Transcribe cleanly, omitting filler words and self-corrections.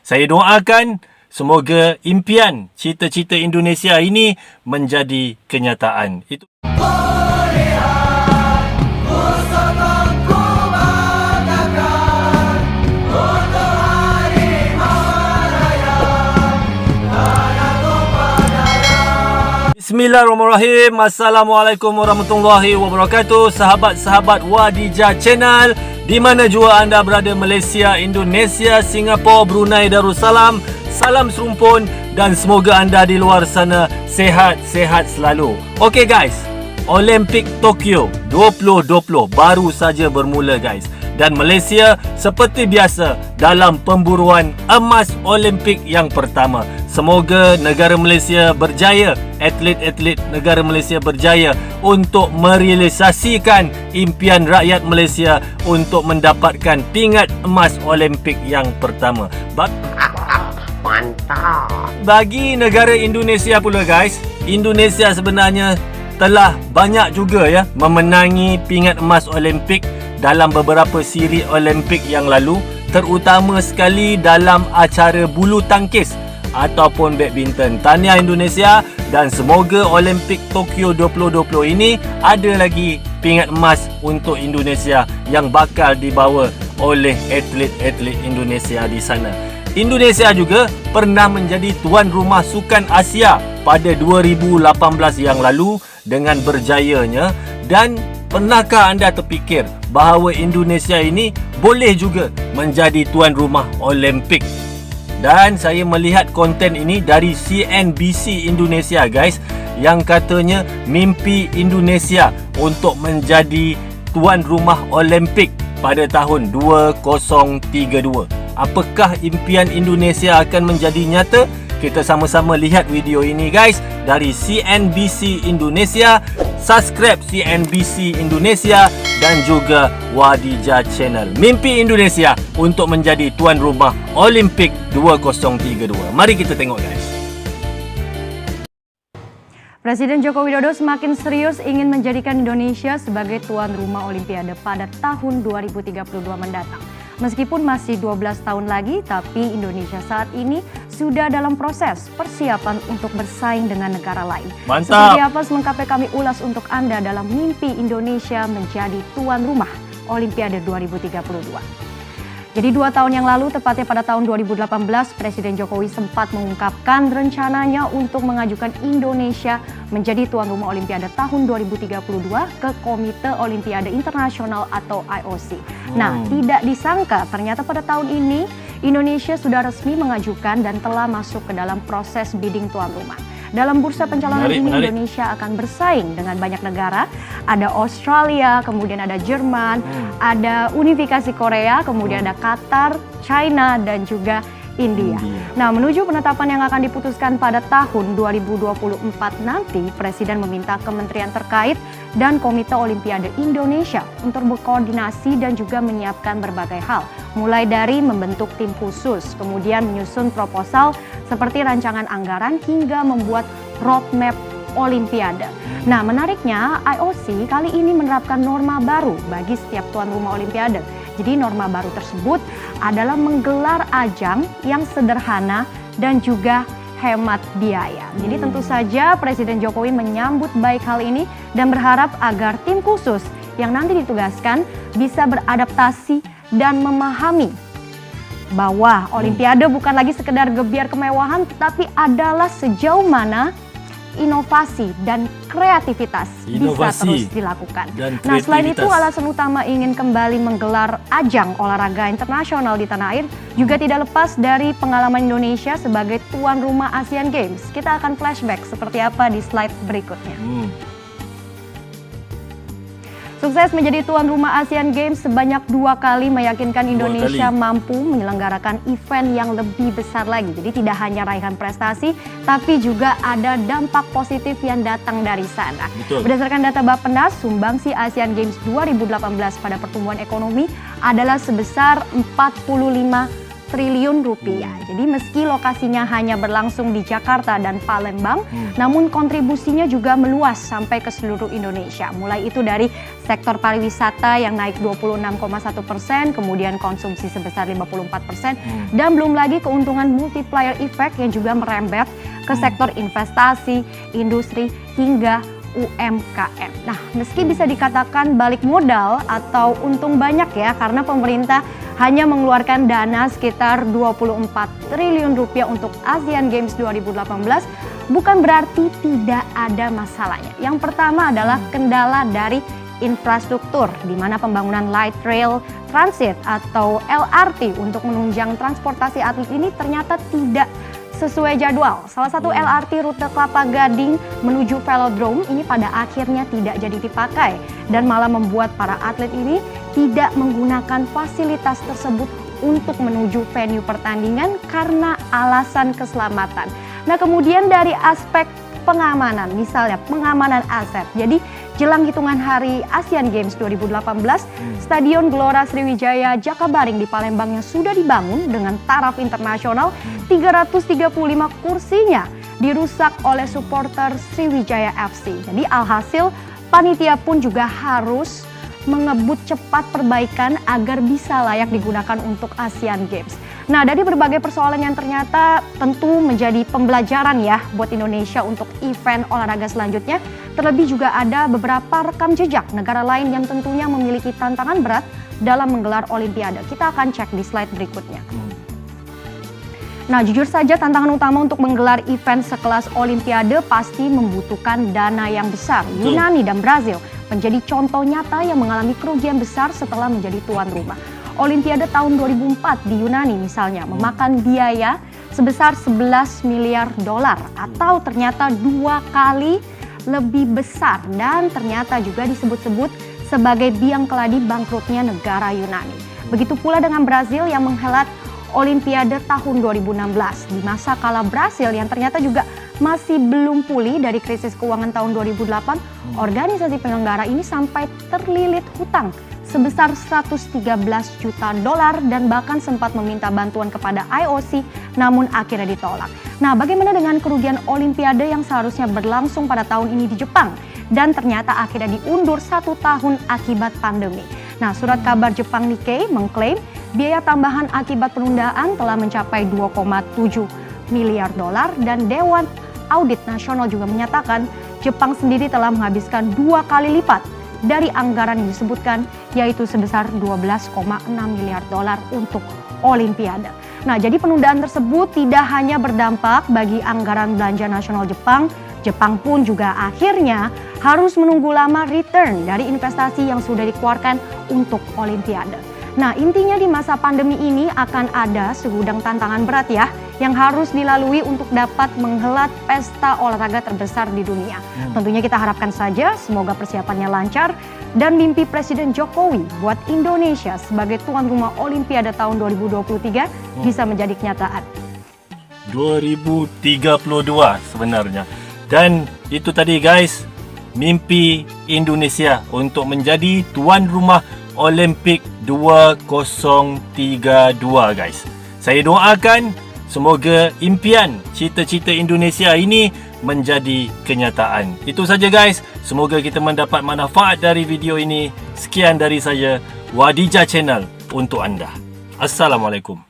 Saya doakan semoga impian cita-cita Indonesia ini menjadi kenyataan. Itu Bismillahirrahmanirrahim. Assalamualaikum warahmatullahi wabarakatuh. Sahabat-sahabat Wadijah Channel, di mana jua anda berada, Malaysia, Indonesia, Singapura, Brunei Darussalam, salam serumpun dan semoga anda di luar sana sehat-sehat selalu. Okey guys, Olimpik Tokyo 2020 baru saja bermula guys. Dan Malaysia seperti biasa dalam pemburuan emas Olimpik yang pertama. Semoga negara Malaysia berjaya, atlet-atlet negara Malaysia berjaya untuk merealisasikan impian rakyat Malaysia untuk mendapatkan pingat emas Olimpik yang pertama. Mantap. Bagi negara Indonesia pula guys, Indonesia sebenarnya telah banyak juga ya memenangi pingat emas Olimpik dalam beberapa siri Olimpik yang lalu, terutama sekali dalam acara bulu tangkis ataupun badminton. Tahniah Indonesia dan semoga Olimpik Tokyo 2020 ini ada lagi pingat emas untuk Indonesia yang bakal dibawa oleh atlet-atlet Indonesia di sana. Indonesia juga pernah menjadi tuan rumah Sukan Asia pada 2018 yang lalu dengan berjayanya. Dan pernahkah anda terfikir bahawa Indonesia ini boleh juga menjadi tuan rumah Olimpik? Dan saya melihat konten ini dari CNBC Indonesia guys, yang katanya mimpi Indonesia untuk menjadi tuan rumah Olimpik pada tahun 2032. Apakah impian Indonesia akan menjadi nyata? Kita sama-sama lihat video ini guys dari CNBC Indonesia. Subscribe CNBC Indonesia dan juga Wadijah Channel. Mimpi Indonesia untuk menjadi tuan rumah Olimpik 2032. Mari kita tengok guys. Presiden Joko Widodo semakin serius ingin menjadikan Indonesia sebagai tuan rumah Olimpiade pada tahun 2032 mendatang. Meskipun masih 12 tahun lagi, tapi Indonesia saat ini sudah dalam proses persiapan untuk bersaing dengan negara lain. Mantap. Seperti apa selengkapnya kami ulas untuk Anda dalam mimpi Indonesia menjadi tuan rumah Olimpiade 2032. Jadi 2 tahun yang lalu, tepatnya pada tahun 2018, Presiden Jokowi sempat mengungkapkan rencananya untuk mengajukan Indonesia menjadi tuan rumah Olimpiade tahun 2032 ke Komite Olimpiade Internasional atau IOC. Nah, tidak disangka ternyata pada tahun ini Indonesia sudah resmi mengajukan dan telah masuk ke dalam proses bidding tuan rumah. Dalam bursa pencalonan ini Indonesia akan bersaing dengan banyak negara. Ada Australia, kemudian ada Jerman, ada Unifikasi Korea, kemudian ada Qatar, China, dan juga India. Nah, menuju penetapan yang akan diputuskan pada tahun 2024 nanti, Presiden meminta kementerian terkait dan Komite Olimpiade Indonesia untuk berkoordinasi dan juga menyiapkan berbagai hal. Mulai dari membentuk tim khusus, kemudian menyusun proposal seperti rancangan anggaran hingga membuat roadmap Olimpiade. Nah, menariknya IOC kali ini menerapkan norma baru bagi setiap tuan rumah Olimpiade. Jadi norma baru tersebut adalah menggelar ajang yang sederhana dan juga hemat biaya. Jadi tentu saja Presiden Jokowi menyambut baik hal ini dan berharap agar tim khusus yang nanti ditugaskan bisa beradaptasi dan memahami bahwa Olimpiade bukan lagi sekedar gebiar kemewahan, tetapi adalah sejauh mana inovasi dan kreativitas bisa terus dilakukan. Nah, selain itu alasan utama ingin kembali menggelar ajang olahraga internasional di tanah air juga tidak lepas dari pengalaman Indonesia sebagai tuan rumah Asian Games. Kita akan flashback seperti apa di slide berikutnya. Sukses menjadi tuan rumah Asian Games sebanyak 2 kali meyakinkan Indonesia mampu menyelenggarakan event yang lebih besar lagi. Jadi tidak hanya raihan prestasi, tapi juga ada dampak positif yang datang dari sana. Berdasarkan data Bappenas, sumbangsi Asian Games 2018 pada pertumbuhan ekonomi adalah sebesar 45,6 triliun rupiah. Jadi meski lokasinya hanya berlangsung di Jakarta dan Palembang, namun kontribusinya juga meluas sampai ke seluruh Indonesia. Mulai itu dari sektor pariwisata yang naik 26,1%, kemudian konsumsi sebesar 54%, dan belum lagi keuntungan multiplier effect yang juga merembet ke sektor investasi, industri, hingga UMKM. Nah, meski bisa dikatakan balik modal atau untung banyak ya, karena pemerintah hanya mengeluarkan dana sekitar 24 triliun rupiah untuk Asian Games 2018, bukan berarti tidak ada masalahnya. Yang pertama adalah kendala dari infrastruktur, di mana pembangunan light rail transit atau LRT untuk menunjang transportasi atlet ini ternyata tidak sesuai jadwal. Salah satu LRT rute Kelapa Gading menuju Velodrome ini pada akhirnya tidak jadi dipakai dan malah membuat para atlet ini tidak menggunakan fasilitas tersebut untuk menuju venue pertandingan karena alasan keselamatan. Nah, kemudian dari aspek pengamanan, misalnya pengamanan aset. Jadi jelang hitungan hari Asian Games 2018, Stadion Gelora Sriwijaya Jakabaring di Palembang yang sudah dibangun dengan taraf internasional 335 kursinya dirusak oleh supporter Sriwijaya FC. Jadi alhasil panitia pun juga harus mengebut cepat perbaikan agar bisa layak digunakan untuk Asian Games. Nah, dari berbagai persoalan yang ternyata tentu menjadi pembelajaran ya buat Indonesia untuk event olahraga selanjutnya. Terlebih juga ada beberapa rekam jejak negara lain yang tentunya memiliki tantangan berat dalam menggelar Olimpiade. Kita akan cek di slide berikutnya. Nah, jujur saja tantangan utama untuk menggelar event sekelas Olimpiade pasti membutuhkan dana yang besar. Yunani dan Brazil menjadi contoh nyata yang mengalami kerugian besar setelah menjadi tuan rumah. Olimpiade tahun 2004 di Yunani misalnya memakan biaya sebesar 11 miliar dolar atau ternyata 2 kali lebih besar dan ternyata juga disebut-sebut sebagai biang keladi bangkrutnya negara Yunani. Begitu pula dengan Brazil yang menghelat Olimpiade tahun 2016 di masa kala Brasil yang ternyata juga masih belum pulih dari krisis keuangan tahun 2008, organisasi penyelenggara ini sampai terlilit hutang sebesar 113 juta dolar dan bahkan sempat meminta bantuan kepada IOC namun akhirnya ditolak. Nah, bagaimana dengan kerugian Olimpiade yang seharusnya berlangsung pada tahun ini di Jepang dan ternyata akhirnya diundur 1 tahun akibat pandemi. Nah, surat kabar Jepang Nikkei mengklaim biaya tambahan akibat penundaan telah mencapai 2,7 miliar dolar dan Dewan Audit Nasional juga menyatakan Jepang sendiri telah menghabiskan 2 kali lipat dari anggaran yang disebutkan, yaitu sebesar 12,6 miliar dolar untuk Olimpiade. Nah, jadi penundaan tersebut tidak hanya berdampak bagi anggaran belanja nasional Jepang, Jepang pun juga akhirnya harus menunggu lama return dari investasi yang sudah dikeluarkan untuk Olimpiade. Nah, intinya di masa pandemi ini akan ada segudang tantangan berat ya yang harus dilalui untuk dapat menghelat pesta olahraga terbesar di dunia. Tentunya kita harapkan saja semoga persiapannya lancar dan mimpi Presiden Jokowi buat Indonesia sebagai tuan rumah Olimpiade tahun 2023 bisa menjadi kenyataan. 2032 sebenarnya. Dan itu tadi guys, mimpi Indonesia untuk menjadi tuan rumah Olimpik 2032 guys. Saya doakan semoga impian cita-cita Indonesia ini menjadi kenyataan. Itu saja guys. Semoga kita mendapat manfaat dari video ini. Sekian dari saya, Wadijah Channel untuk anda. Assalamualaikum.